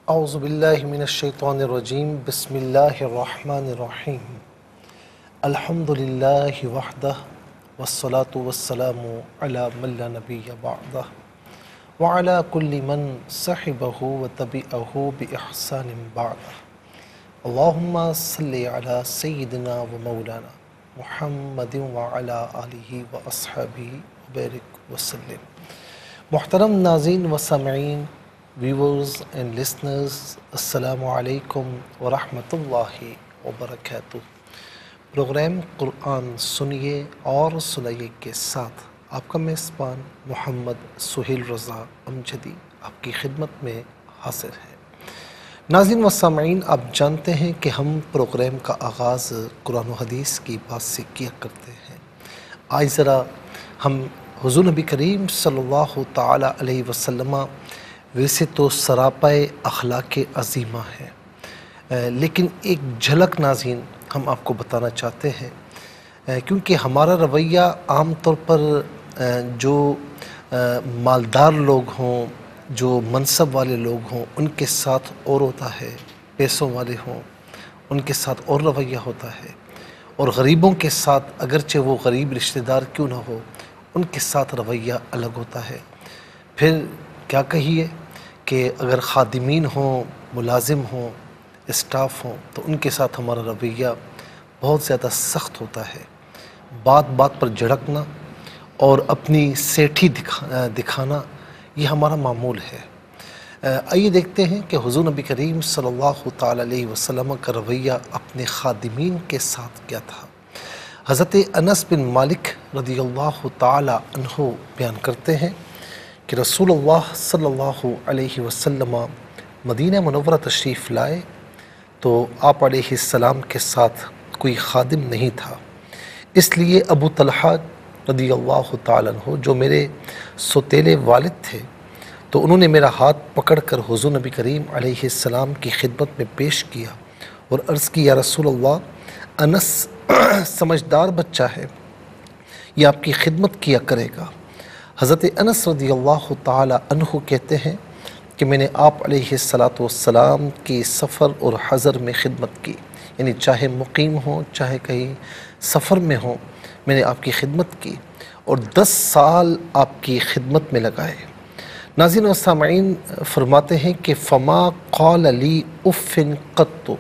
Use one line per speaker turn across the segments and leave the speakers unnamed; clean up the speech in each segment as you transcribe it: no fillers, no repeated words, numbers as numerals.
اعوذ باللہ من الشیطان الرجیم بسم اللہ الرحمن الرحیم الحمد للہ وحدہ والصلاة والسلام علی من لا نبی بعدہ وعلی کل من صحبہ وتبعہ بإحسان بعدہ اللہم صلی علی سیدنا و مولانا محمد وعلی آلہ واصحابہ وبارک وسلم۔ محترم ناظرین و سامعین، ویورز اینڈ لسنرز، السلام علیکم ورحمۃ اللہ وبرکاتہ۔ پروگرام قرآن سنیے اور سنائیے کے ساتھ آپ کا میزبان محمد سہیل رضا امجدی آپ کی خدمت میں حاضر ہے۔ ناظرین و سامعین، آپ جانتے ہیں کہ ہم پروگرام کا آغاز قرآن و حدیث کی بات سے کیا کرتے ہیں۔ آج ذرا ہم حضور نبی کریم صلی اللہ تعالی علیہ وسلم ویسے تو سراپائے اخلاق عظیمہ ہے، لیکن ایک جھلک ناظرین ہم آپ کو بتانا چاہتے ہیں، کیونکہ ہمارا رویہ عام طور پر جو مالدار لوگ ہوں، جو منصب والے لوگ ہوں، ان کے ساتھ اور ہوتا ہے، پیسوں والے ہوں ان کے ساتھ اور رویہ ہوتا ہے، اور غریبوں کے ساتھ اگرچہ وہ غریب رشتہ دار کیوں نہ ہو ان کے ساتھ رویہ الگ ہوتا ہے۔ پھر کیا کہیے کہ اگر خادمین ہوں، ملازم ہوں، اسٹاف ہوں تو ان کے ساتھ ہمارا رویہ بہت زیادہ سخت ہوتا ہے۔ بات بات پر جھڑکنا اور اپنی سیٹھی دکھانا یہ ہمارا معمول ہے۔ آئیے دیکھتے ہیں کہ حضور نبی کریم صلی اللہ تعالی علیہ وسلم کا رویہ اپنے خادمین کے ساتھ کیا تھا۔ حضرت انس بن مالک رضی اللہ تعالی عنہ بیان کرتے ہیں کہ رسول اللہ صلی اللہ علیہ وسلم مدینہ منورہ تشریف لائے تو آپ علیہ السلام کے ساتھ کوئی خادم نہیں تھا، اس لیے ابو طلحہ رضی اللہ تعالیٰ عنہ جو میرے سوتیلے والد تھے تو انہوں نے میرا ہاتھ پکڑ کر حضور نبی کریم علیہ السلام کی خدمت میں پیش کیا اور عرض کی، یا رسول اللہ، انس سمجھدار بچہ ہے، یہ آپ کی خدمت کیا کرے گا۔ حضرت انس رضی اللہ تعالی عنہ کہتے ہیں کہ میں نے آپ علیہ السلام کی سفر اور حضر میں خدمت کی، یعنی چاہے مقیم ہوں چاہے کہیں سفر میں ہوں، میں نے آپ کی خدمت کی اور 10 سال آپ کی خدمت میں لگائے۔ ناظرین و سامعین فرماتے ہیں کہ فما قال لی اف قط،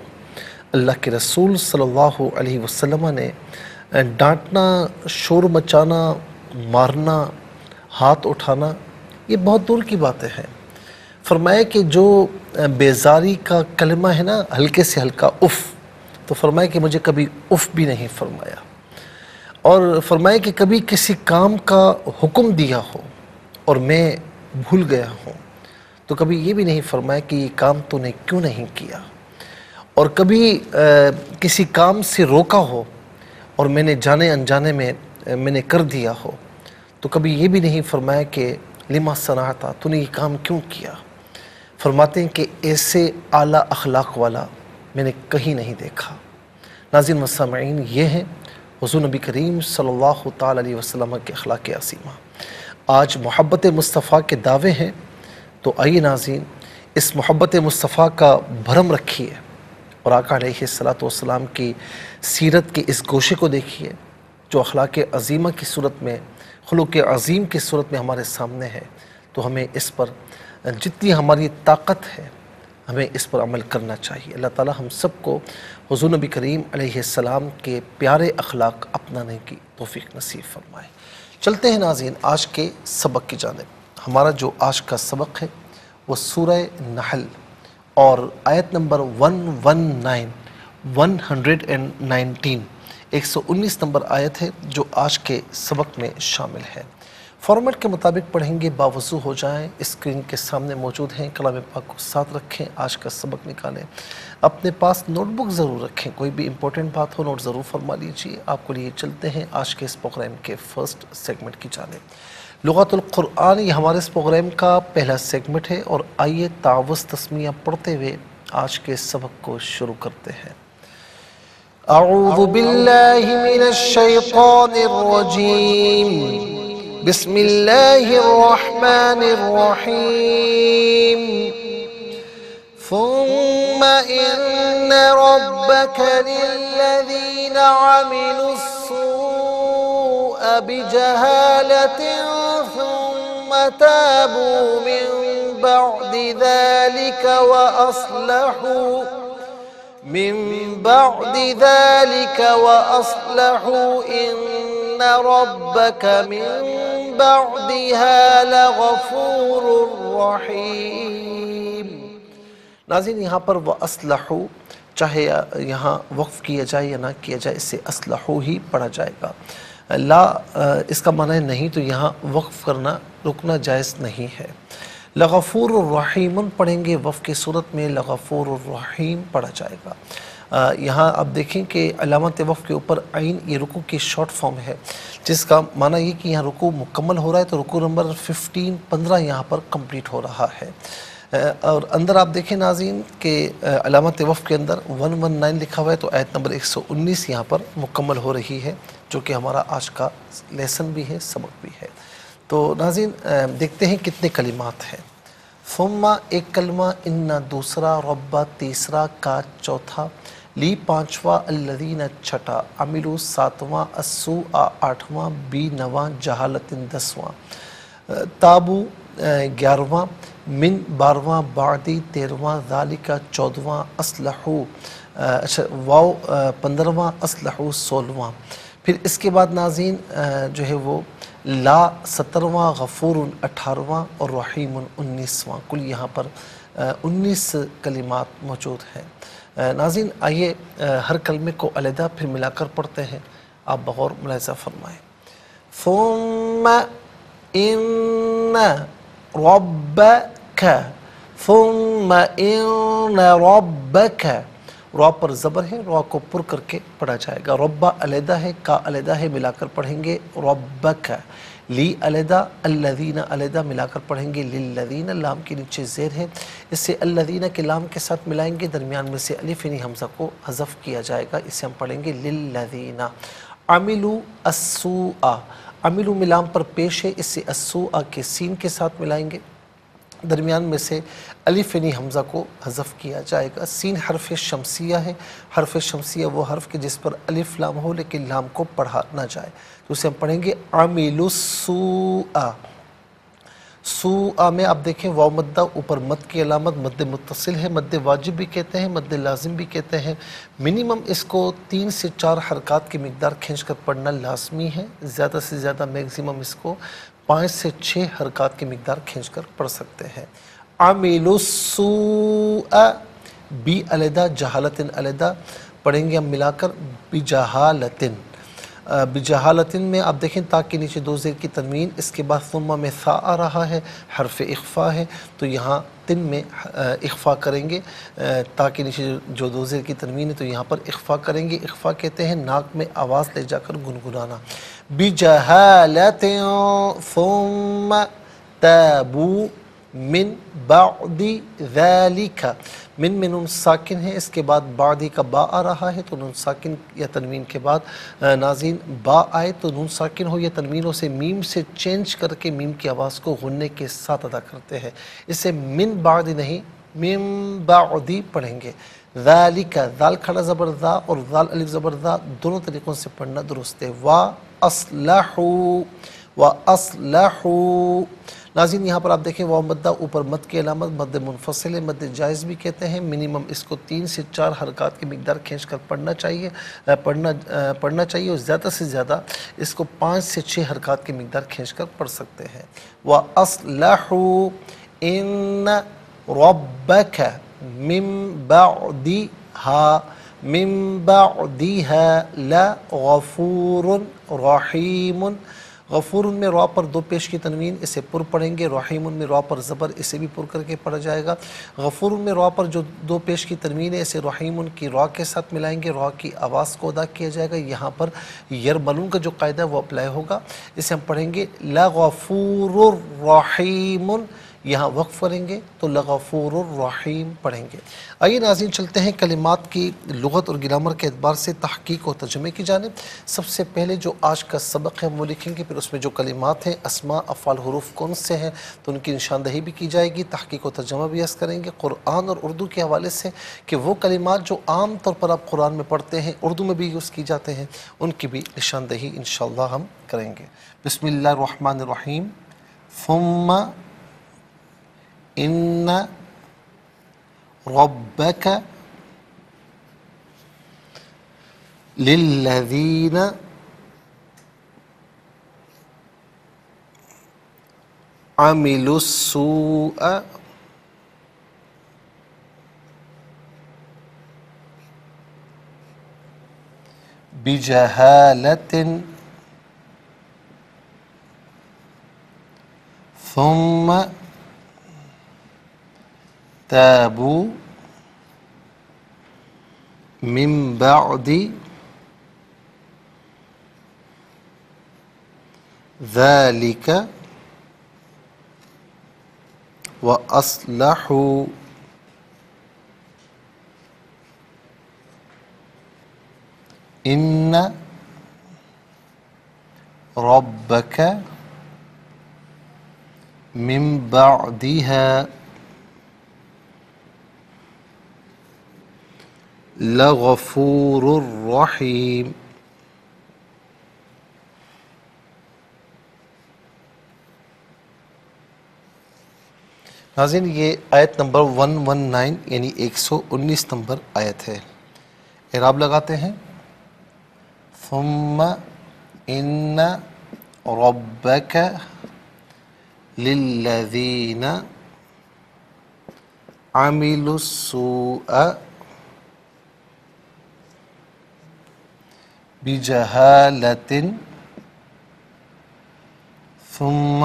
اللہ کے رسول صلی اللہ علیہ وسلم نے ڈانٹنا، شور مچانا، مارنا، ہاتھ اٹھانا یہ بہت دور کی باتیں ہیں۔ فرمایا کہ جو بیزاری کا کلمہ ہے نا، ہلکے سے ہلکا اف، تو فرمایا کہ مجھے کبھی اف بھی نہیں فرمایا، اور فرمایا کہ کبھی کسی کام کا حکم دیا ہو اور میں بھول گیا ہوں تو کبھی یہ بھی نہیں فرمایا کہ یہ کام تو نے کیوں نہیں کیا، اور کبھی کسی کام سے روکا ہو اور میں نے جانے انجانے میں نے کر دیا ہو تو کبھی یہ بھی نہیں فرمایا کہ لما صنعت، تو نے یہ کام کیوں کیا۔ فرماتے ہیں کہ ایسے اعلیٰ اخلاق والا میں نے کہیں نہیں دیکھا۔ ناظرین و سامعین، یہ ہیں حضور نبی کریم صلی اللہ تعالی علیہ وسلم کے اخلاق عظیمہ۔ آج محبت مصطفیٰ کے دعوے ہیں تو آئیے ناظرین اس محبت مصطفیٰ کا بھرم رکھیے اور آقا علیہ السلام کی سیرت کے اس گوشے کو دیکھیے جو اخلاق عظیمہ کی صورت میں، خلق عظیم کی صورت میں ہمارے سامنے ہے، تو ہمیں اس پر جتنی ہماری طاقت ہے ہمیں اس پر عمل کرنا چاہیے۔ اللہ تعالی ہم سب کو حضور نبی کریم علیہ السلام کے پیارے اخلاق اپنانے کی توفیق نصیب فرمائے۔ چلتے ہیں ناظرین آج کے سبق کی جانب۔ ہمارا جو آج کا سبق ہے وہ سورہ نحل اور آیت نمبر 119 نمبر آیت ہے جو آج کے سبق میں شامل ہے۔ فارمیٹ کے مطابق پڑھیں گے، باوضو ہو جائیں، اسکرین کے سامنے موجود ہیں، کلام پاک کو ساتھ رکھیں، آج کا سبق نکالیں، اپنے پاس نوٹ بک ضرور رکھیں، کوئی بھی امپورٹنٹ بات ہو نوٹ ضرور فرما لیجیے۔ آپ کو لیے چلتے ہیں آج کے اس پروگرام کے فرسٹ سیگمنٹ کی جانب۔ لغت القرآن یہ ہمارے اس پروگرام کا پہلا سیگمنٹ ہے، اور آئیے تعوذ تسمیہ پڑھتے ہوئے آج کے سبق کو شروع کرتے ہیں۔ اعوذ باللہ من الشیطان الرجیم، بسم اللہ الرحمن الرحیم۔ ثم إن ربك للذين عملوا السوء بجهالة ثم تابوا من بعد ذلك وأصلحوا إن ربك من بعدها لغفور رحیم۔ ناظرین یہاں پر وَأَصْلَحُوا چاہے یہاں وقف کیا جائے یا نہ کیا جائے اس سے اصلحو ہی پڑھا جائے گا، لا اس کا معنی نہیں تو یہاں وقف کرنا رکنا جائز نہیں ہے۔ لغفور الرحیم پڑھیں گے، وقف کی صورت میں لغفور الرحیم پڑھا جائے گا۔ یہاں آپ دیکھیں کہ علامت وقف کے اوپر عین یہ رکوع کی شارٹ فارم ہے، جس کا معنی یہ کہ یہاں رکوع مکمل ہو رہا ہے تو رکوع نمبر 15 یہاں پر کمپلیٹ ہو رہا ہے۔ اور اندر آپ دیکھیں ناظرین کہ علامت وقف کے اندر 119 لکھا ہوا ہے تو آیت نمبر 119 یہاں پر مکمل ہو رہی ہے، جو کہ ہمارا آج کا لیسن بھی ہے، سبق بھی ہے۔ تو ناظرین دیکھتے ہیں کتنے کلمات ہیں۔ ثم ایک کلمہ، ان دوسرا، رب تیسرا، کا چوتھا، لی پانچواں، الذین چھٹا، عملو ساتواں، السوء آٹھواں، بی نواں، جہالت 10واں، تابو 11واں، من 12واں، بعدی 13واں، ذالک 14واں، اصلحو واو 15واں، اصلحو 16واں۔ پھر اس کے بعد ناظرین جو ہے وہ لا 17واں، غفور 18واں اور رحیم 19واں۔ کل یہاں پر 19 کلمات موجود ہیں۔ ناظرین آئیے ہر کلمے کو علیحدہ پھر ملا کر پڑھتے ہیں، آپ بغور ملاحظہ فرمائیں۔ ثم ان ربک، ثم ان ربک، را پر زبر ہے، را کو پر کر کے پڑھا جائے گا۔ ربہ علیحدہ ہے، کا علیحدہ ہے، ملا کر پڑھیں گے ربک۔ لی علیحدہ، الذین علیحدہ، ملا کر پڑھیں گے للذین، لام کے نیچے زیر ہے، اس سے الذین کے لام کے ساتھ ملائیں گے، درمیان میں سے الف یعنی حمزہ کو حذف کیا جائے گا، اسے ہم پڑھیں گے للذین۔ عملوا السوء، عملوا میں لام پر پیش ہے، اس سے السوء کے سین کے ساتھ ملائیں گے، درمیان میں سے الف یعنی حمزہ کو حذف کیا جائے گا۔ سین حرف شمسیہ ہے، حرف شمسیہ وہ حرف کے جس پر الف لام ہو لیکن لام کو پڑھا نہ جائے، تو اسے ہم پڑھیں گے عملوا السوء۔ سوء میں آپ دیکھیں واو مدہ، اوپر مد کی علامت مد متصل ہے، مد واجب بھی کہتے ہیں، مد لازم بھی کہتے ہیں۔ منیمم اس کو 3 سے 4 حرکات کی مقدار کھینچ کر پڑھنا لازمی ہے، زیادہ سے زیادہ میگزیمم اس کو 5 سے 6 حرکات کی مقدار کھینچ کر پڑھ سکتے ہیں۔ عملوا السوء، بی علیحدہ، جہالت علیحدہ، پڑھیں گے ہم ملا کر بجہالت۔ بجہالت میں آپ دیکھیں تا کے نیچے 2 زیر کی تنوین، اس کے بعد ثم میں ثا آ رہا ہے، حرف اخفا ہے، تو یہاں تن میں اخفا کریں گے، تا کے نیچے جو 2 زیر کی تنوین ہے تو یہاں پر اخفا کریں گے۔ اخفا کہتے ہیں ناک میں آواز لے جا کر گنگنانا۔ بجہالت ثم تابوا من بعد ذالک، من میں نون ساکن ہے، اس کے بعد بعدی کا با آ رہا ہے تو نون ساکن یا تنوین کے بعد ناظرین با آئے تو نون ساکن ہو یا تنوینوں سے میم سے چینج کر کے میم کی آواز کو غنّے کے ساتھ ادا کرتے ہیں، اسے من بعد نہیں من بعدی پڑھیں گے۔ ذالک، ذال کھڑا زبر ذا اور ذال الف زبر ذا دونوں طریقوں سے پڑھنا درست ہے۔ وَأَصْلَحُوا، وَأَصْلَحُوا۔ ناظرین یہاں پر آپ دیکھیں واو مدہ، اوپر مد کی علامت مد منفصل ہے، مد جائز بھی کہتے ہیں، منیمم اس کو 3 سے 4 حرکات کی مقدار کھینچ کر پڑھنا چاہیے اور زیادہ سے زیادہ اس کو 5 سے 6 حرکات کی مقدار کھینچ کر پڑھ سکتے ہیں۔ وَأَصْلَحُوا إِنَّ رَبَّكَ مِن بَعْدِهَا من بعدها لغفور رحیم۔ غفور میں را پر 2 پیش کی تنوین، اسے پر پڑھیں گے۔ رحیم میں را پر زبر، اسے بھی پر کر کے پڑھا جائے گا۔ غفور میں را پر جو 2 پیش کی تنوین ہے اسے رحیم کی را کے ساتھ ملائیں گے، را کی آواز کو ادا کیا جائے گا۔ یہاں پر یرملون کا جو قاعدہ ہے وہ اپلائی ہوگا، اسے ہم پڑھیں گے لغفور رحیم۔ یہاں وقف کریں گے تو لغفور الرحیم پڑھیں گے۔ آئیے ناظرین چلتے ہیں کلمات کی لغت اور گرامر کے اعتبار سے تحقیق و ترجمے کی جانب۔ سب سے پہلے جو آج کا سبق ہے وہ لکھیں گے، پھر اس میں جو کلمات ہیں اسماء افعال حروف کون سے ہیں تو ان کی نشاندہی بھی کی جائے گی، تحقیق و ترجمہ بھی عرض کریں گے قرآن اور اردو کے حوالے سے کہ وہ کلمات جو عام طور پر آپ قرآن میں پڑھتے ہیں اردو میں بھی یوز کی جاتے ہیں ان کی بھی نشاندہی انشاءاللہ ہم کریں گے۔ بسم اللہ الرحمن الرحیم۔ ثم ان ربک للذین عملوا السوء بجہالۃ ثم تابوا من بعد ذلك وأصلحوا إن ربك من بعدها لغفور رحیم۔ ناظرین یہ آیت نمبر 119 یعنی 119 نمبر آیت ہے۔ اعراب لگاتے ہیں۔ ثم ان ربک للذین عملوا السوء بجہالۃ ثم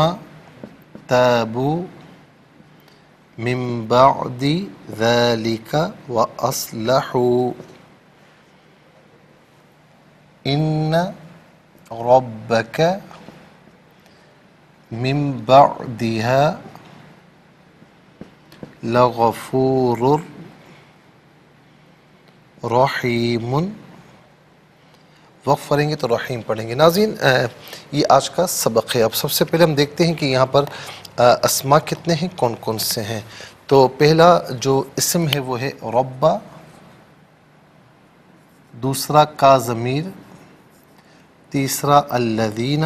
تابوا من بعد ذلك وأصلحوا إن ربك من بعدها لغفور رحیم۔ وقف کریں گے تو رحیم پڑھیں گے۔ ناظرین یہ آج کا سبق ہے۔ اب سب سے پہلے ہم دیکھتے ہیں کہ یہاں پر اسماء کتنے ہیں، کون کون سے ہیں۔ تو پہلا جو اسم ہے وہ ہے ربا، دوسرا کا ضمیر، تیسرا الذین،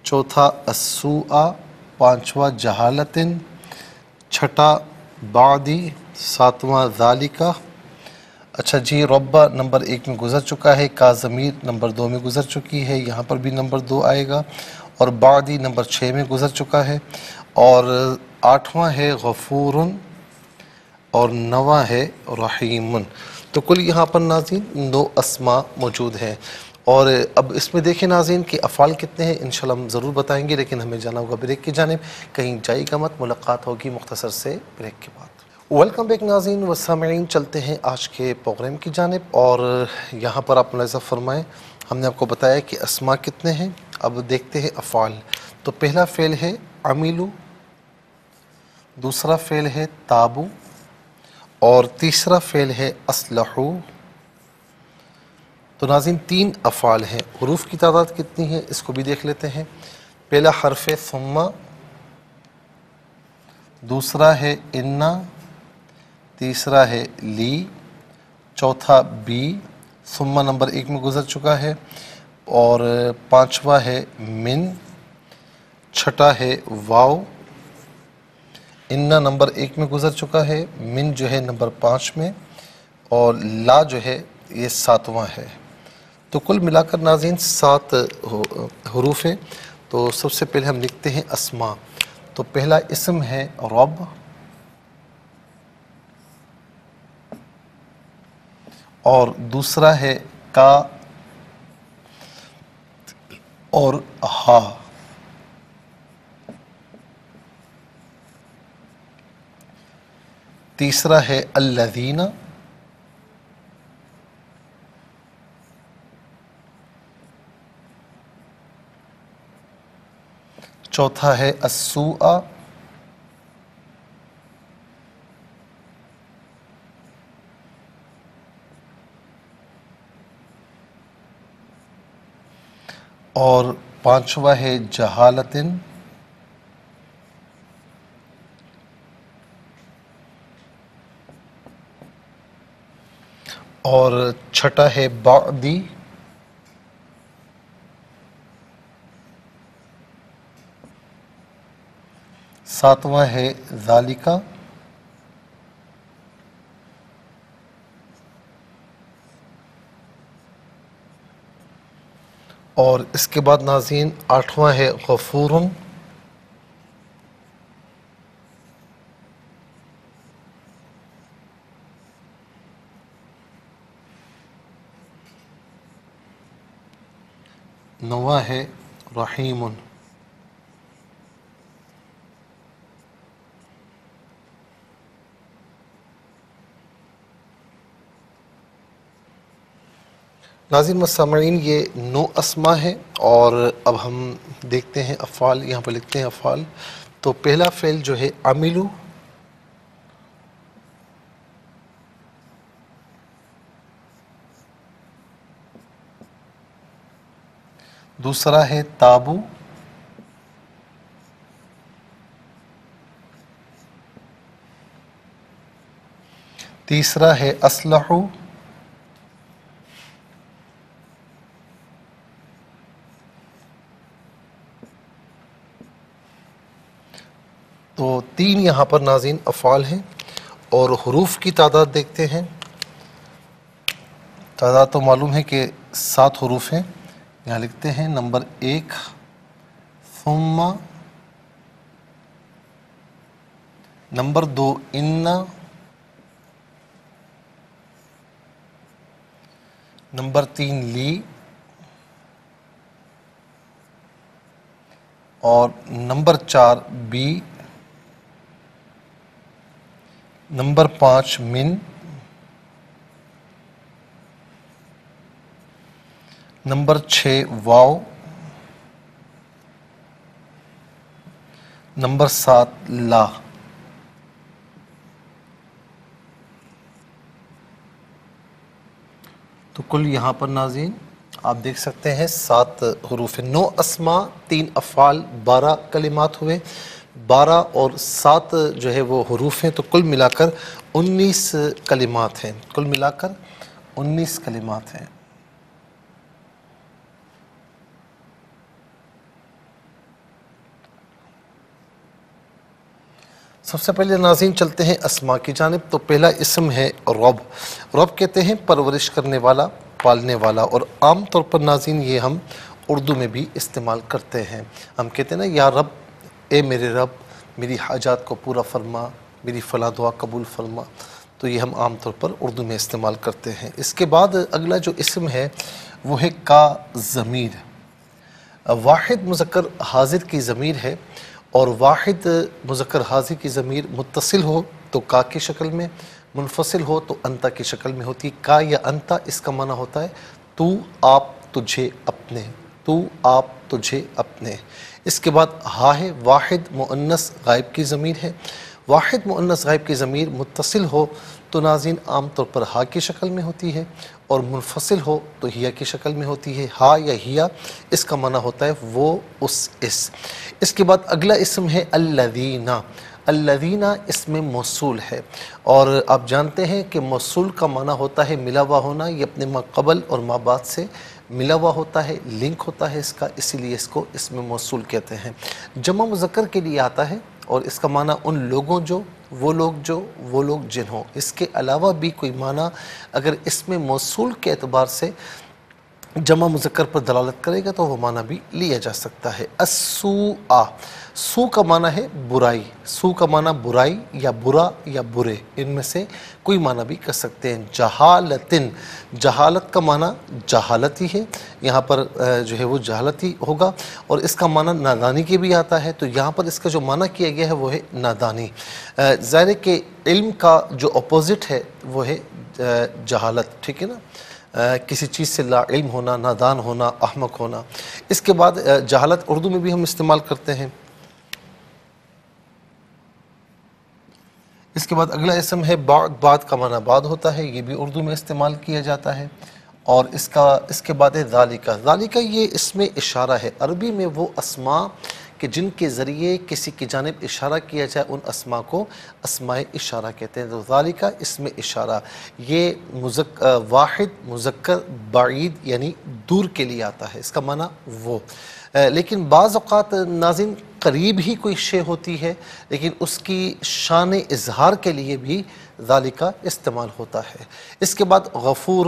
چوتھا السوء، پانچواں جہالۃ، چھٹا بعدی، ساتواں ذالکہ۔ اچھا جی، ربا نمبر 1 میں گزر چکا ہے، کا ضمیر نمبر 2 میں گزر چکی ہے، یہاں پر بھی نمبر 2 آئے گا، اور بعدی نمبر 6 میں گزر چکا ہے، اور 8واں ہے غفور، اور 9واں ہے رحیم۔ تو کل یہاں پر ناظرین 9 اسماء موجود ہیں۔ اور اب اس میں دیکھیں ناظرین کہ افعال کتنے ہیں انشاءاللہ ہم ضرور بتائیں گے، لیکن ہمیں جانا ہوگا بریک کی جانب، کہیں جائے گا مت، ملاقات ہوگی مختصر سے بریک کے بعد۔ ویلکم بیک ناظرین و سامعین، چلتے ہیں آج کے پروگرام کی جانب، اور یہاں پر آپ ملاحظہ فرمائیں ہم نے آپ کو بتایا کہ اسماء کتنے ہیں۔ اب دیکھتے ہیں افعال۔ تو پہلا فعل ہے عملو، دوسرا فعل ہے تابو، اور تیسرا فعل ہے اصلحو۔ تو ناظرین 3 افعال ہیں۔ حروف کی تعداد کتنی ہے اس کو بھی دیکھ لیتے ہیں۔ پہلا حرف ثم، دوسرا ہے انا، تیسرا ہے لی، چوتھا بی، ثم نمبر 1 میں گزر چکا ہے، اور پانچواں ہے من، چھٹا ہے واو، انا نمبر 1 میں گزر چکا ہے، من جو ہے نمبر 5 میں، اور لا جو ہے یہ 7واں ہے۔ تو کل ملا کر ناظرین 7 حروف ہیں۔ تو سب سے پہلے ہم لکھتے ہیں اسماء۔ تو پہلا اسم ہے رب، اور دوسرا ہے کا اور ہا، تیسرا ہے الذین، چوتھا ہے السوء، اور پانچواں ہے جہالتن، اور چھٹا ہے بعدی، ساتواں ہے ذالکا، اور اس کے بعد ناظرین آٹھواں ہے غفورن، نواں ہے رحیم۔ ناظرین و سامعین، یہ 9 اسما ہیں، اور اب ہم دیکھتے ہیں افعال، یہاں پر لکھتے ہیں افعال۔ تو پہلا فعل جو ہے عملو، دوسرا ہے تابو، تیسرا ہے اصلحو، تو 3 یہاں پر ناظرین افعال ہیں، اور حروف کی تعداد دیکھتے ہیں۔ تعداد تو معلوم ہے کہ 7 حروف ہیں، یہاں لکھتے ہیں نمبر 1 ثم، نمبر 2 ان، نمبر 3 لی، اور نمبر 4 بی، نمبر 5 من، نمبر 6 واو، نمبر 7 لا۔ تو کل یہاں پر ناظرین آپ دیکھ سکتے ہیں 7 حروف، 9 اسما، 3 افعال، 12 کلمات ہوئے، 12 اور 7 جو ہے وہ حروف ہیں، تو کل ملا کر 19 کلمات ہیں، کل ملا کر 19 کلمات ہیں۔ سب سے پہلے ناظرین چلتے ہیں اسما کی جانب۔ تو پہلا اسم ہے رب۔ رب کہتے ہیں پرورش کرنے والا، پالنے والا، اور عام طور پر ناظرین یہ ہم اردو میں بھی استعمال کرتے ہیں۔ ہم کہتے ہیں نا یا رب، اے میرے رب میری حاجات کو پورا فرما، میری فلاں دعا قبول فرما، تو یہ ہم عام طور پر اردو میں استعمال کرتے ہیں۔ اس کے بعد اگلا جو اسم ہے وہ ہے کا ضمیر۔ واحد مذکر حاضر کی ضمیر ہے، اور واحد مذکر حاضر کی ضمیر متصل ہو تو کا کی شکل میں، منفصل ہو تو انتا کی شکل میں ہوتی ہے۔ کا یا انتا اس کا معنی ہوتا ہے تو، آپ، تجھے، اپنے، تو، آپ، تجھے، اپنے۔ اس کے بعد ہا ہے، واحد مؤنث غائب کی ضمیر ہے۔ واحد مؤنث غائب کی ضمیر متصل ہو تو ناظرین عام طور پر ہا کی شکل میں ہوتی ہے، اور منفصل ہو تو ہیا کی شکل میں ہوتی ہے۔ ہا یا ہیا اس کا معنی ہوتا ہے وہ، اس۔ اس کے بعد اگلا اسم ہے الذین۔ الذین اسم موصول ہے، اور آپ جانتے ہیں کہ موصول کا معنی ہوتا ہے ملا ہوا ہونا، یہ اپنے ما قبل اور ما بعد سے ملا ہوا ہوتا ہے، لنک ہوتا ہے اس کا، اسی لیے اس کو اسم موصول کہتے ہیں۔ جمع مذکر کے لیے آتا ہے، اور اس کا معنی ان لوگوں جو، وہ لوگ جنہوں۔ اس کے علاوہ بھی کوئی معنی اگر اسم موصول کے اعتبار سے جمع مذکر پر دلالت کرے گا تو وہ معنی بھی لیا جا سکتا ہے۔ السوء، سو کا معنی ہے برائی، سو کا معنی برائی یا برا یا برے، ان میں سے کوئی معنی بھی کر سکتے ہیں۔ جہالتن، جہالت کا معنی جہالت ہی ہے، یہاں پر جو ہے وہ جہالت ہی ہوگا، اور اس کا معنی نادانی کے بھی آتا ہے، تو یہاں پر اس کا جو معنی کیا گیا ہے وہ ہے نادانی۔ ظاہر ہے کہ علم کا جو اپوزٹ ہے وہ ہے جہالت، ٹھیک ہے نا، کسی چیز سے لا علم ہونا، نادان ہونا، احمق ہونا۔ اس کے بعد جہالت اردو میں بھی ہم استعمال کرتے ہیں۔ اس کے بعد اگلا اسم ہے بعد۔ بعد کا معنی بعد ہوتا ہے، یہ بھی اردو میں استعمال کیا جاتا ہے۔ اور اس کے بعد ہے ذالکہ۔ ذالکہ یہ اسم اشارہ ہے، عربی میں وہ اسماء کہ جن کے ذریعے کسی کی جانب اشارہ کیا جائے ان اسماء کو اسماء اشارہ کہتے ہیں۔ تو ذالکہ اسم اشارہ، یہ واحد مذکر بعید یعنی دور کے لیے آتا ہے، اس کا معنی وہ۔ لیکن بعض اوقات ناظرین قریب ہی کوئی شے ہوتی ہے لیکن اس کی شان اظہار کے لیے بھی ذالکہ استعمال ہوتا ہے۔ اس کے بعد غفور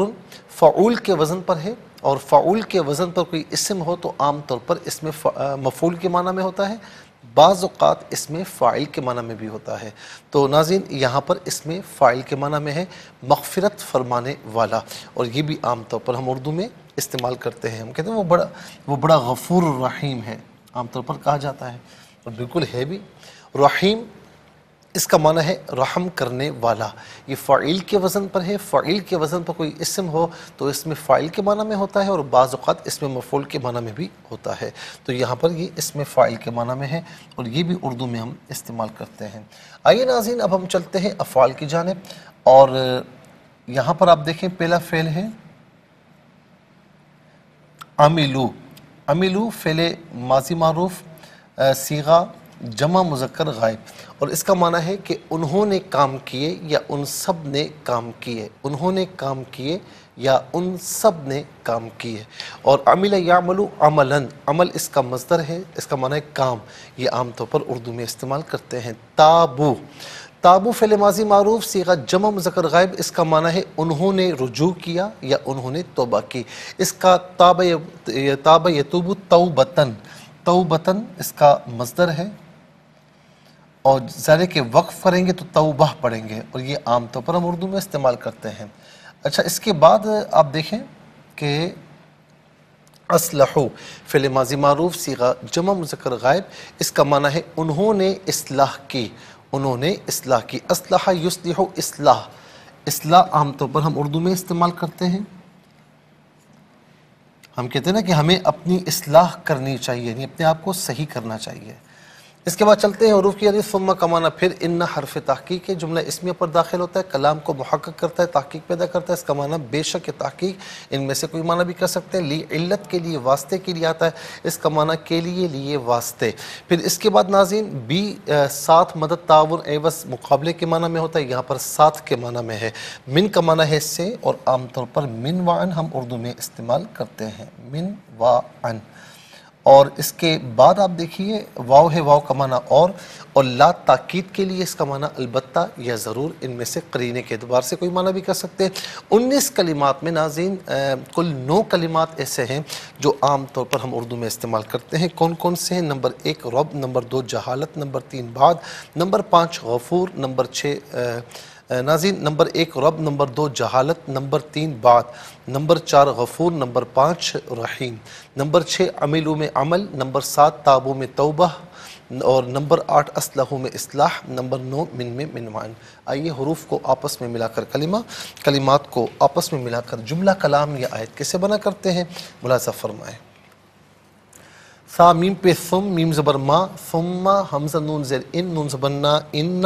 فعول کے وزن پر ہے، اور فعول کے وزن پر کوئی اسم ہو تو عام طور پر اسم مفعول کے معنی میں ہوتا ہے، بعض اوقات اسم فاعل کے معنی میں بھی ہوتا ہے۔ تو ناظرین یہاں پر اسم فاعل کے معنی میں ہے مغفرت فرمانے والا، اور یہ بھی عام طور پر ہم اردو میں استعمال کرتے ہیں۔ ہم کہتے ہیں وہ بڑا غفور الرحیم ہے، عام طور پر کہا جاتا ہے، اور بالکل ہے بھی۔ رحیم اس کا معنی ہے رحم کرنے والا، یہ فاعل کے وزن پر ہے۔ فاعل کے وزن پر کوئی اسم ہو تو اسم فاعل کے معنی میں ہوتا ہے، اور بعض اوقات اسم مفعول کے معنی میں بھی ہوتا ہے۔ تو یہاں پر یہ اسم فاعل کے معنی میں ہے، اور یہ بھی اردو میں ہم استعمال کرتے ہیں۔ آئیے ناظرین اب ہم چلتے ہیں افعال کی جانب، اور یہاں پر آپ دیکھیں پہلا فعل ہے عملو۔ عملو فعل ماضی معروف، صیغہ جمع مذکر غائب، اور اس کا معنی ہے کہ انہوں نے کام کیے یا ان سب نے کام کیے، انہوں نے کام کیے یا ان سب نے کام کیے۔ اور عمل یعملو عملاً، عمل اس کا مصدر ہے، اس کا معنی ہے کام، یہ عام طور پر اردو میں استعمال کرتے ہیں۔ تابو، تابو فعل ماضی معروف صیغہ جمع مذکر غائب، اس کا معنی ہے انہوں نے رجوع کیا یا انہوں نے توبہ کی۔ اس کا تاب یتوب توبتن، توبتن اس کا مصدر ہے، اور ظاہر ہے کہ وقف کریں گے تو توبہ پڑھیں گے، اور یہ عام طور پر ہم اردو میں استعمال کرتے ہیں۔ اچھا اس کے بعد آپ دیکھیں کہ اصلحو فعل ماضی معروف صیغہ جمع مذکر غائب، اس کا معنی ہے انہوں نے اصلاح کی، انہوں نے اصلاح کی۔ اصلح یصلح اصلاح، اصلاح عام طور پر ہم اردو میں استعمال کرتے ہیں۔ ہم کہتے ہیں نا کہ ہمیں اپنی اصلاح کرنی چاہیے، یعنی اپنے آپ کو صحیح کرنا چاہیے۔ اس کے بعد چلتے ہیں حروف کی حدیث۔ ثم کا معنی پھر ان حرف تحقیق ہے، جملہ اسمیہ پر داخل ہوتا ہے، کلام کو محقق کرتا ہے، تحقیق پیدا کرتا ہے۔ اس کا معنی بے شک تحقیق، ان میں سے کوئی معنی بھی کر سکتے ہیں۔ لی علت کے لیے، واسطے کے لیے آتا ہے، اس کا معنی کے لیے، لیے واسطے۔ پھر اس کے بعد ناظرین بھی ساتھ مدد تعاون عوض مقابلے کے معنی میں ہوتا ہے، یہاں پر ساتھ کے معنی میں ہے۔ من کا معنی ہے سے، اور عام طور پر من وعن ہم اردو میں استعمال کرتے ہیں، من وعن۔ اور اس کے بعد آپ دیکھیے واو ہے، واو کا معنی اور لا تاکید کے لیے اس کا معنی البتہ یا ضرور، ان میں سے قرینے کے اعتبار سے کوئی معنی بھی کر سکتے ہیں۔ 19 کلمات میں ناظرین کل 9 کلمات ایسے ہیں جو عام طور پر ہم اردو میں استعمال کرتے ہیں۔ کون کون سے ہیں؟ نمبر 1 رب، نمبر 2 جہالت، نمبر 3 بعد، نمبر 5 غفور، نمبر 6 ناظرین نمبر 1 رب، نمبر 2 جہالت، نمبر 3 بعد، نمبر 4 غفور، نمبر 5 رحیم، نمبر 6 عملو میں عمل، نمبر 7 تابو میں توبہ، اور نمبر 8 اصلحو میں اصلاح، نمبر 9 من میں منوان۔ آئیے حروف کو آپس میں ملا کر کلمات کو آپس میں ملا کر جملہ کلام یا آیت کیسے بنا کرتے ہیں ملاحظہ فرمائیں۔ ثا میم پہ ثم، میم زبر ما، ثم حمزہ نون زیر ان، نون زبر نا، ان،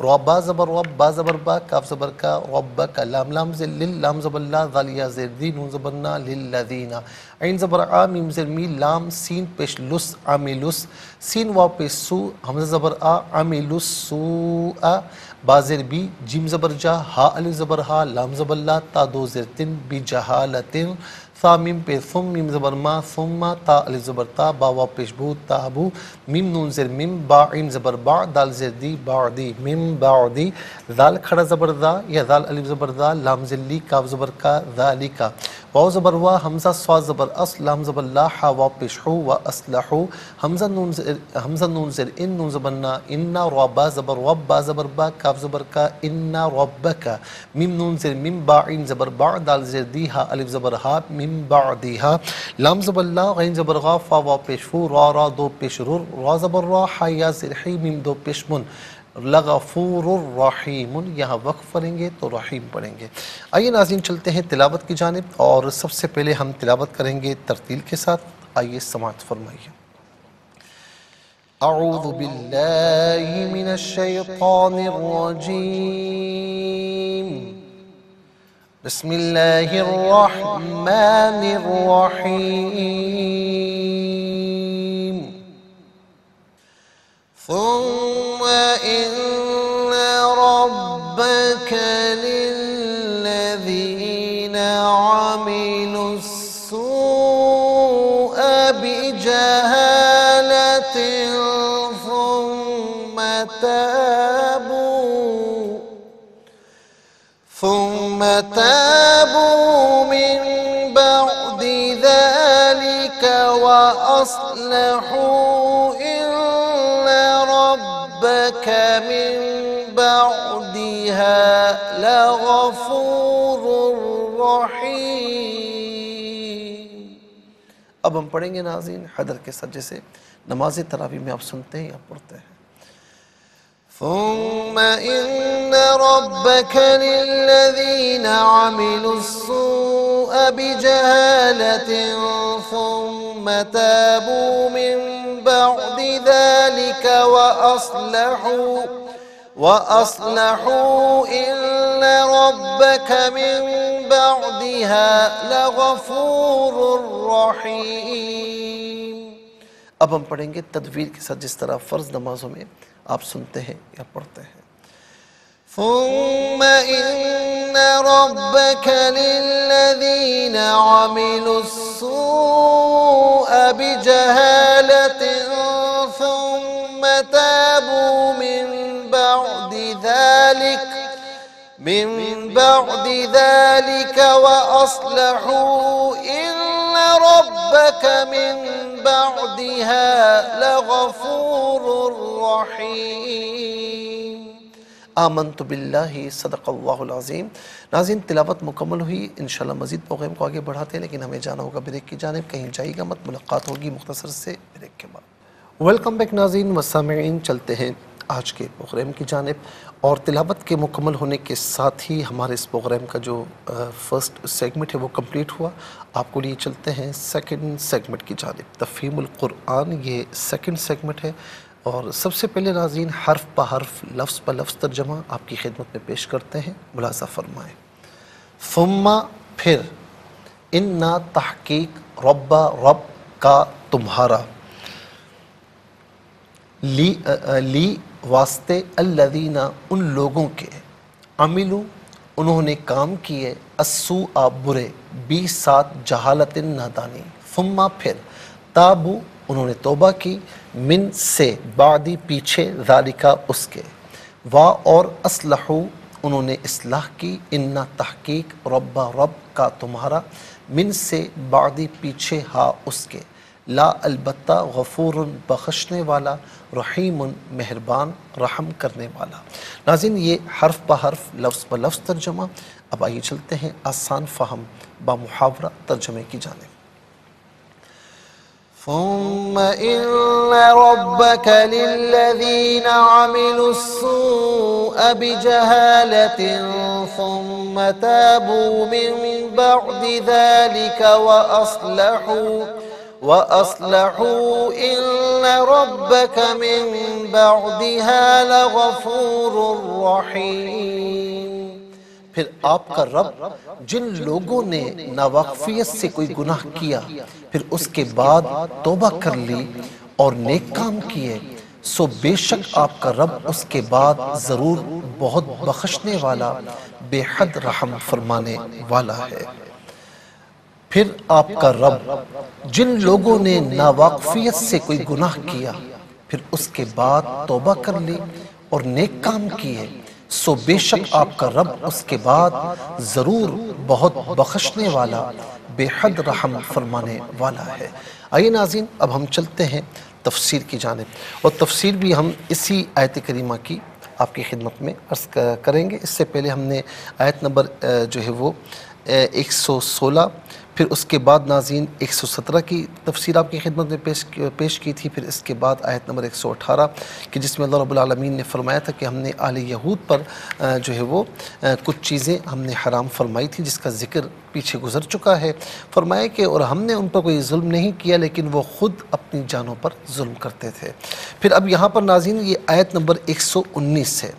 را با زبر رب، با زبر با، کاف زبر کا، ربک، لام لام زیر لل، لام زبر لا، ذال یا زیر دی، نون زبر نا، للذین، عین زبر آ، میم زیر می، لام سین پیش لس، عاملس، سین واو پیش سو، حمزہ زبر آ، عاملس سوء، با زیر بی، جیم زبر جا، ہا الف زبر ہا، لام زبر لا، تا دو زیر تن، بی جہالتن، ثا میم پہ ثم، میم زبر ما، ثم تا الف زبر تا، با واو پیش بو، تابو، میم نون زیر میم، با عین زبر با، دال زیر دی، بعدی، میم بعدی، ذال کھڑا زبر ذا یا ذال الف زبر ذا، لام زیر لی، کاف زبر کا، ذالکا، واو زبر وا، حمزہ صاد زبر اس، لام زبر لا، ہا واو پیش ہو، و اصلحو، حمزہ نون زیر ان، نون زبر نا، انا، را با زبر رب، با زبر با، کاف زبر کا، انا ربک، میم نون زیر میم، با عین زبر با، دال زیر دی، ہا الف زبر ہا، میم بعدها، لام زبر لا، غین زبر غا، فا واو پیش فو، را دو پیش رر، را زبر را، حا یا زیر حی، میم دو پیش من، لغفور الرحیم، یہاں وقف پڑھیں گے تو رحیم پڑھیں گے۔ آئیے ناظرین چلتے ہیں تلاوت کی جانب، اور سب سے پہلے ہم تلاوت کریں گے ترتیل کے ساتھ۔ آئیے سماعت فرمائیے۔ اعوذ باللہ من الشیطان الرجیم، بسم اللہ الرحمن الرحیم ثم ان ربك للذین عملوا السوء بجہالة ثم تابوا من بعد ذلك وأصلحوا إن ربك من بعدها لغفور رحيم. اب ہم پڑھیں گے ناظرین حدر کے ساتھ، جیسے نماز تراویح میں آپ سنتے ہیں یا پڑھتے ہیں. ثم إن ربك للذين عملوا السوء بجهالة ثم تابوا من بعد ذلك وأصلحوا إن ربك من بعدها لغفور رحيم. اب ہم پڑھیں گے تدویر کے ساتھ، جس طرح فرض نمازوں میں آپ سنتے ہیں یا پڑھتے ہیں. ثم إن ربك للذين عملوا السوء بجهالة ثم تابوا من بعد ذلك وأصلحوا إن ربك من بعدها لغفور رحیم. آمنت باللہ صدق اللہ العظیم. ناظرین تلاوت مکمل ہوئی، انشاءاللہ مزید پروگرام کو آگے بڑھاتے ہیں، لیکن ہمیں جانا ہوگا بریک کی جانب. کہیں جائے گا مت، ملاقات ہوگی مختصر سے بریک کے بعد. ویلکم بیک ناظرین و سامعین، چلتے ہیں آج کے پروگرام کی جانب. اور تلاوت کے مکمل ہونے کے ساتھ ہی ہمارے اس پروگرام کا جو فرسٹ سیگمنٹ ہے وہ کمپلیٹ ہوا. آپ کو لیے چلتے ہیں سیکنڈ سیگمنٹ کی جانب. تفہیم القرآن یہ سیکنڈ سیگمنٹ ہے، اور سب سے پہلے ناظرین حرف پہ حرف لفظ پہ لفظ ترجمہ آپ کی خدمت میں پیش کرتے ہیں، ملاحظہ فرمائیں. ثم پھر، انا تحقیق رب رب کا تمہارا، لی واسطے الذین ان لوگوں کے، عملو انہوں نے کام کیے، السوء برے، بی ساتھ جہالت نادانی، ثم پھر، تابو انہوں نے توبہ کی، من سے بعدی پیچھے، ذالکا اس کے، وا اور اصلحو انہوں نے اصلاح کی، انا تحقیق رب رب کا تمہارا، من سے بعدی پیچھے، ہا اس کے، لا البتہ غفور بخشنے والا، رحیم مہربان رحم کرنے والا. ناظرین یہ حرف پہ حرف لفظ پہ لفظ ترجمہ. اب آئیے چلتے ہیں آسان فہم با محاورہ ترجمے کی جانب. ثم إن ربك للذين عملوا السوء بجهالة ثم تابوا من بعد ذلك وأصلحوا إن ربك من بعدها لغفور رحيم. پھر آپ کا رب جن لوگوں نے ناواقفیت سے کوئی گناہ کیا پھر اس کے بعد توبہ کر لی اور نیک کام کیے، سو بے شک آپ کا رب اس کے بعد ضرور بہت بخشنے والا، بے حد رحم فرمانے والا ہے. پھر آپ کا رب جن لوگوں نے ناواقفیت سے کوئی گناہ کیا پھر اس کے بعد توبہ کر لی اور نیک کام کیے، سو بے شک آپ کا رب اس کے بعد ضرور بہت بخشنے والا، بے حد رحم فرمانے والا ہے. آئیے ناظرین اب ہم چلتے ہیں تفسیر کی جانب، اور تفسیر بھی ہم اسی آیت کریمہ کی آپ کی خدمت میں عرض کریں گے. اس سے پہلے ہم نے آیت نمبر جو ہے وہ 116، پھر اس کے بعد ناظرین 117 کی تفسیر آپ کی خدمت میں پیش کی تھی. پھر اس کے بعد آیت نمبر 118 کہ جس میں اللہ رب العالمین نے فرمایا تھا کہ ہم نے آل یہود پر جو ہے وہ کچھ چیزیں ہم نے حرام فرمائی تھی، جس کا ذکر پیچھے گزر چکا ہے۔ فرمایا کہ اور ہم نے ان پر کوئی ظلم نہیں کیا لیکن وہ خود اپنی جانوں پر ظلم کرتے تھے۔ پھر اب یہاں پر ناظرین یہ آیت نمبر 119 ہے۔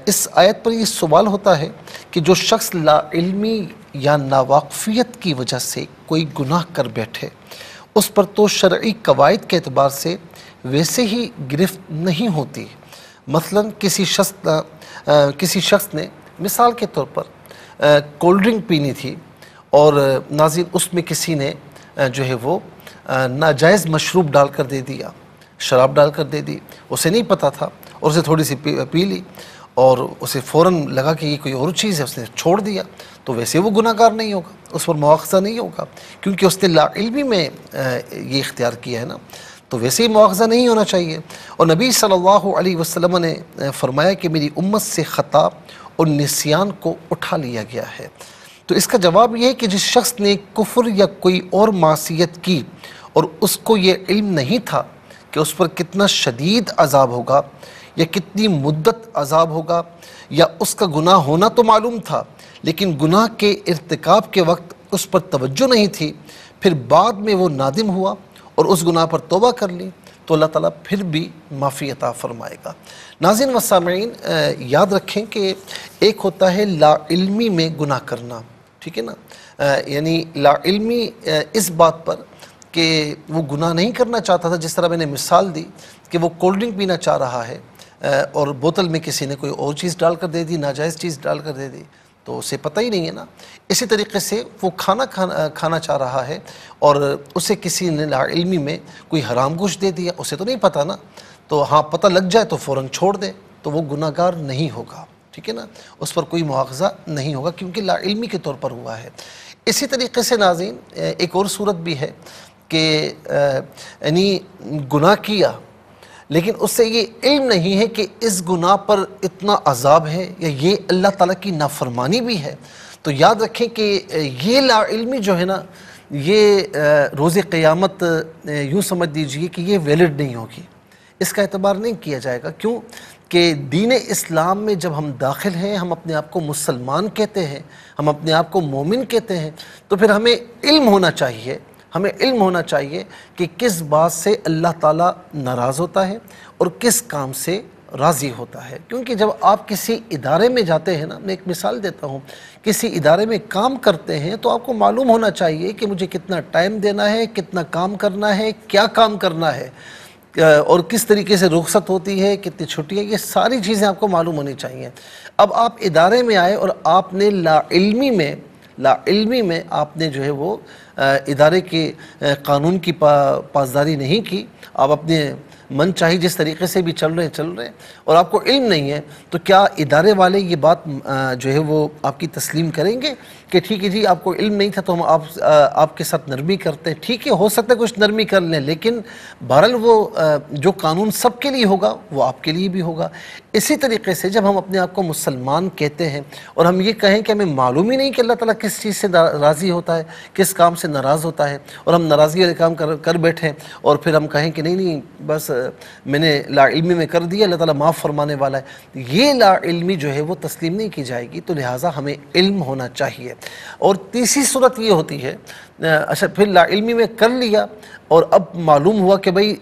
اس آیت پر یہ سوال ہوتا ہے کہ جو شخص لا علمی یا ناواقفیت کی وجہ سے کوئی گناہ کر بیٹھے اس پر تو شرعی قواعد کے اعتبار سے ویسے ہی گرفت نہیں ہوتی۔ مثلا کسی شخص نے مثال کے طور پر کولڈ ڈرنک پینی تھی اور ناظرین اس میں کسی نے جو ہے وہ ناجائز مشروب ڈال کر دے دیا، شراب ڈال کر دے دی، اسے نہیں پتہ تھا اور اسے تھوڑی سی پی لی اور اسے فوراً لگا کہ یہ کوئی اور چیز ہے، اس نے چھوڑ دیا، تو ویسے وہ گناہ گار نہیں ہوگا، اس پر مواخذہ نہیں ہوگا کیونکہ اس نے لا علمی میں یہ اختیار کیا ہے نا، تو ویسے ہی مواخذہ نہیں ہونا چاہیے۔ اور نبی صلی اللہ علیہ وسلم نے فرمایا کہ میری امت سے خطا اور نسیان کو اٹھا لیا گیا ہے۔ تو اس کا جواب یہ ہے کہ جس شخص نے کفر یا کوئی اور معصیت کی اور اس کو یہ علم نہیں تھا کہ اس پر کتنا شدید عذاب ہوگا یا کتنی مدت عذاب ہوگا، یا اس کا گناہ ہونا تو معلوم تھا لیکن گناہ کے ارتکاب کے وقت اس پر توجہ نہیں تھی، پھر بعد میں وہ نادم ہوا اور اس گناہ پر توبہ کر لی تو اللہ تعالیٰ پھر بھی معافی عطا فرمائے گا۔ ناظرین و سامعین، یاد رکھیں کہ ایک ہوتا ہے لا علمی میں گناہ کرنا، ٹھیک ہے نا، یعنی لا علمی اس بات پر کہ وہ گناہ نہیں کرنا چاہتا تھا، جس طرح میں نے مثال دی کہ وہ کولڈ ڈرنک پینا چاہ رہا ہے اور بوتل میں کسی نے کوئی اور چیز ڈال کر دے دی، ناجائز چیز ڈال کر دے دی، تو اسے پتہ ہی نہیں ہے نا۔ اسی طریقے سے وہ کھانا چاہ رہا ہے اور اسے کسی نے لا علمی میں کوئی حرام گوشت دے دیا، اسے تو نہیں پتہ نا، تو ہاں پتہ لگ جائے تو فوراً چھوڑ دے تو وہ گناہ گار نہیں ہوگا، ٹھیک ہے نا، اس پر کوئی مواخذہ نہیں ہوگا کیونکہ لا علمی کے طور پر ہوا ہے۔ اسی طریقے سے ناظرین ایک اور صورت بھی ہے کہ یعنی گناہ کیا لیکن اس سے یہ علم نہیں ہے کہ اس گناہ پر اتنا عذاب ہے یا یہ اللہ تعالیٰ کی نافرمانی بھی ہے، تو یاد رکھیں کہ یہ لا علمی جو ہے نا، یہ روز قیامت یوں سمجھ دیجئے کہ یہ ویلڈ نہیں ہوگی، اس کا اعتبار نہیں کیا جائے گا۔ کیوں کہ دین اسلام میں جب ہم داخل ہیں، ہم اپنے آپ کو مسلمان کہتے ہیں، ہم اپنے آپ کو مومن کہتے ہیں، تو پھر ہمیں علم ہونا چاہیے، ہمیں علم ہونا چاہیے کہ کس بات سے اللہ تعالیٰ ناراض ہوتا ہے اور کس کام سے راضی ہوتا ہے۔ کیونکہ جب آپ کسی ادارے میں جاتے ہیں نا، میں ایک مثال دیتا ہوں، کسی ادارے میں کام کرتے ہیں تو آپ کو معلوم ہونا چاہیے کہ مجھے کتنا ٹائم دینا ہے، کتنا کام کرنا ہے، کیا کام کرنا ہے اور کس طریقے سے رخصت ہوتی ہے، کتنی چھٹی ہے، یہ ساری چیزیں آپ کو معلوم ہونی چاہیے۔ اب آپ ادارے میں آئے اور آپ نے لا علمی میں آپ نے جو ہے وہ ادارے کے قانون کی پاسداری نہیں کی، آپ اپنے من چاہی جس طریقے سے بھی چل رہے ہیں اور آپ کو علم نہیں ہے، تو کیا ادارے والے یہ بات جو ہے وہ آپ کی تسلیم کریں گے کہ ٹھیک ہے جی آپ کو علم نہیں تھا تو ہم آپ کے ساتھ نرمی کرتے ہیں؟ ٹھیک ہے، ہو سکتا ہے کچھ نرمی کر لیں، لیکن بہرحال وہ جو قانون سب کے لیے ہوگا وہ آپ کے لیے بھی ہوگا۔ اسی طریقے سے جب ہم اپنے آپ کو مسلمان کہتے ہیں اور ہم یہ کہیں کہ ہمیں معلوم ہی نہیں کہ اللہ تعالیٰ کس چیز سے راضی ہوتا ہے، کس کام سے ناراض ہوتا ہے، اور ہم ناراضی والے کام کر بیٹھیں اور پھر ہم کہیں کہ نہیں بس میں نے لا علمی میں کر دیا، اللہ تعالیٰ معاف فرمانے والا ہے، یہ لا علمی جو ہے وہ تسلیم نہیں کی جائے گی، تو لہٰذا ہمیں علم ہونا چاہیے۔ اور تیسری صورت یہ ہوتی ہے، اچھا پھر لا علمی میں کر لیا اور اب معلوم ہوا کہ بھئی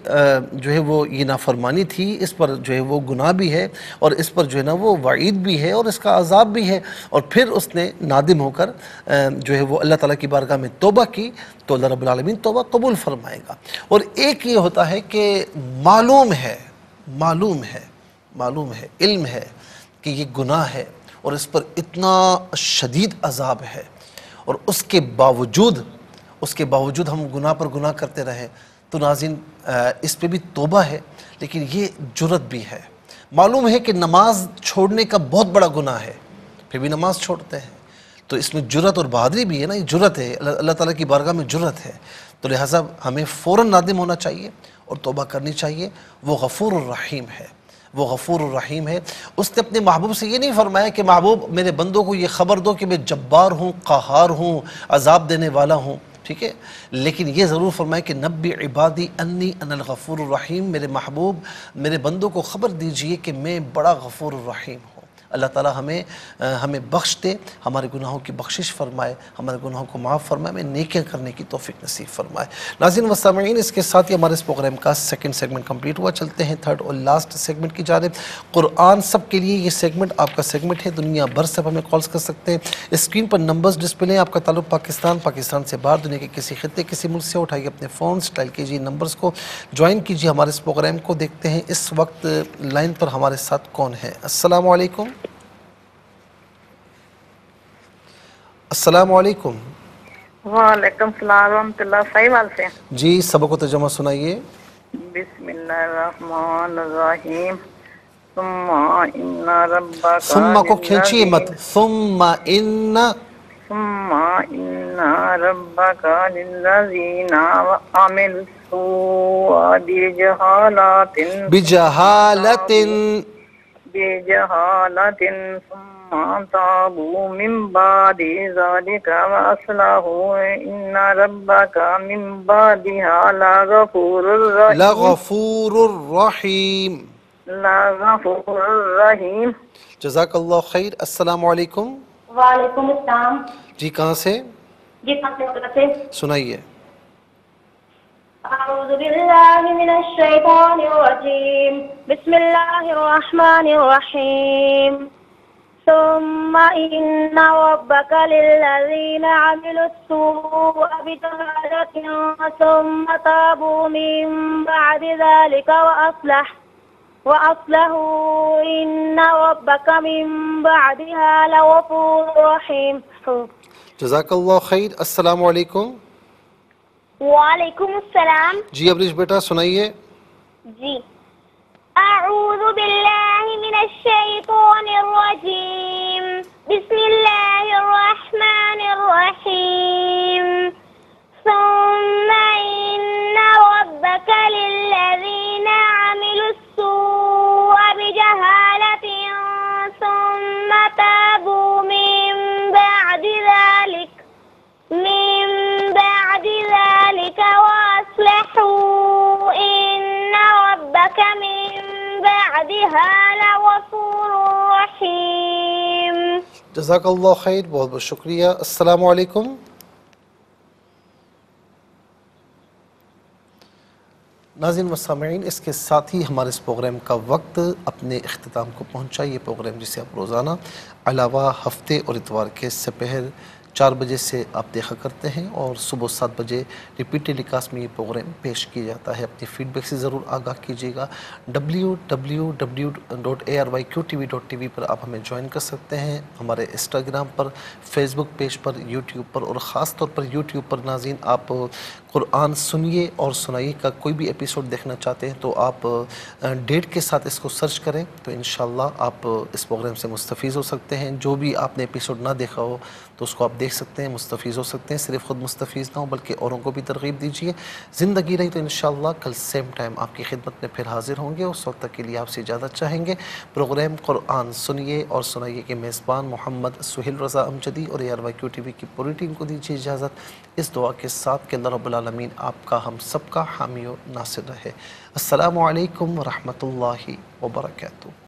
جو ہے وہ یہ نافرمانی تھی، اس پر جو ہے وہ گناہ بھی ہے اور اس پر جو ہے نا وہ وعید بھی ہے اور اس کا عذاب بھی ہے، اور پھر اس نے نادم ہو کر جو ہے وہ اللہ تعالیٰ کی بارگاہ میں توبہ کی تو اللہ رب العالمین توبہ قبول فرمائے گا۔ اور ایک یہ ہوتا ہے کہ معلوم ہے علم ہے کہ یہ گناہ ہے اور اس پر اتنا شدید عذاب ہے، اور اس کے باوجود ہم گناہ پر گناہ کرتے رہے، تو ناظرین اس پہ بھی توبہ ہے، لیکن یہ جرت بھی ہے۔ معلوم ہے کہ نماز چھوڑنے کا بہت بڑا گناہ ہے، پھر بھی نماز چھوڑتے ہیں، تو اس میں جرت اور بہادری بھی ہے نا، یہ جرت ہے، اللہ تعالیٰ کی بارگاہ میں جرت ہے، تو لہٰذا ہمیں فوراً نادم ہونا چاہیے اور توبہ کرنی چاہیے۔ وہ غفور الرحیم ہے، اس نے اپنے محبوب سے یہ نہیں فرمایا کہ محبوب میرے بندوں کو یہ خبر دو کہ میں جبار ہوں، قہار ہوں، عذاب دینے والا ہوں، ٹھیک ہے، لیکن یہ ضرور فرمایا کہ نبی عبادی انی انا الغفور الرحیم، میرے محبوب میرے بندوں کو خبر دیجئے کہ میں بڑا غفور الرحیم ہوں۔ اللہ تعالی ہمیں بخش دے، ہمارے گناہوں کی بخشش فرمائے، ہمارے گناہوں کو معاف فرمائے، ہمیں نیکیاں کرنے کی توفیق نصیب فرمائے۔ ناظرین و سامعین، اس کے ساتھ ہی ہمارے اس پروگرام کا سیکنڈ سیگمنٹ کمپلیٹ ہوا۔ چلتے ہیں تھرڈ اور لاسٹ سیگمنٹ کی جانب۔ قرآن سب کے لیے یہ سیگمنٹ آپ کا سیگمنٹ ہے، دنیا بھر سے آپ ہمیں کالز کر سکتے ہیں۔ اسکرین پر نمبرز ڈسپلے ہیں، آپ کا تعلق پاکستان سے باہر دنیا کے کسی خطے کسی ملک سے، اٹھائیے اپنے فونز، ڈائل کیجیے نمبرز کو، جوائن کیجیے ہمارے اس پروگرام کو۔ دیکھتے ہیں اس وقت لائن پر ہمارے ساتھ کون ہے۔ السلام علیکم۔ السلام علیکم۔
وعلیکم السلام ورحمۃ اللہ، صحیح بات سے
جی سبق و ترجمہ سنائیے۔
بسم اللہ الرحمن الرحیم۔ ثم ان ربک
ثم کو کھینچیے مت، ثم ان
ربک للذین عملوا السوء بجہالۃ ثم تابوا من بعد ذلك وأصلحوا إن ربك من بعدها
لغفور رحیم۔ جزاک اللہ خیر۔ السلام علیکم۔
وعلیکم السلام۔
جی کہاں سے؟
جی پاکستان سے۔
سنائیے۔
اعوذ باللہ من الشیطان الرجیم، بسم اللہ الرحمن الرحیم۔ ثم إن ربك للذين عملوا السوء بجهالة ثم تابوا من بعد ذلك وأصلحوا إن ربك من بعدها لغفور رحيم۔
جزاک اللہ خیر۔ السلام علیکم۔
وعلیکم السلام۔
جی ابریش بیٹا سنائیے۔
جی اعوذ باللہ من الشیطان الرجیم، بسم اللہ الرحمن الرحیم۔ ثم ان ربک للذین عملوا السوء بجہالۃ ثم تابوا من بعد ذلك وأصلحوا إن ربك من بعدها لغفور رحیم۔
جزاک اللہ خیر، بہت بہت شکریہ۔ السلام علیکم۔ ناظرین و سامعین، اس کے ساتھ ہی ہمارے اس پروگرام کا وقت اپنے اختتام کو پہنچا۔ یہ پروگرام جسے آپ روزانہ علاوہ ہفتے اور اتوار کے سپہر 4 بجے سے آپ دیکھا کرتے ہیں، اور صبح 7 بجے ریپیٹ ٹیلی کاسٹ میں یہ پروگرام پیش کیا جاتا ہے۔ اپنی فیڈ بیک سے ضرور آگاہ کیجیے گا۔ www.arYQTV.tv پر آپ ہمیں جوائن کر سکتے ہیں، ہمارے انسٹاگرام پر، فیس بک پیج پر، یوٹیوب پر، اور خاص طور پر یوٹیوب پر ناظرین آپ قرآن سنیے اور سنائیے کا کوئی بھی ایپیسوڈ دیکھنا چاہتے ہیں تو آپ ڈیٹ کے ساتھ اس کو سرچ کریں تو انشاءاللہ آپ اس پروگرام سے مستفیض ہو سکتے ہیں۔ جو بھی آپ نے ایپیسوڈ نہ دیکھا ہو تو اس کو آپ دیکھ سکتے ہیں، مستفیض ہو سکتے ہیں۔ صرف خود مستفیض نہ ہو بلکہ اوروں کو بھی ترغیب دیجیے۔ زندگی رہی تو انشاءاللہ کل سیم ٹائم آپ کی خدمت میں پھر حاضر ہوں گے۔ اس وقت تک کے لیے آپ سے اجازت چاہیں گے۔ پروگرام قرآن سنیے اور سنائیے کے میزبان محمد سہیل رضا امجدی اور ARYQTV کی پوری ٹیم کو دیجیے اجازت، اس دعا کے ساتھ کہ اللہ رب العالمین آپ کا ہم سب کا حامی و ناصر رہے۔ السلام علیکم ورحمۃ اللہ وبرکاتہ۔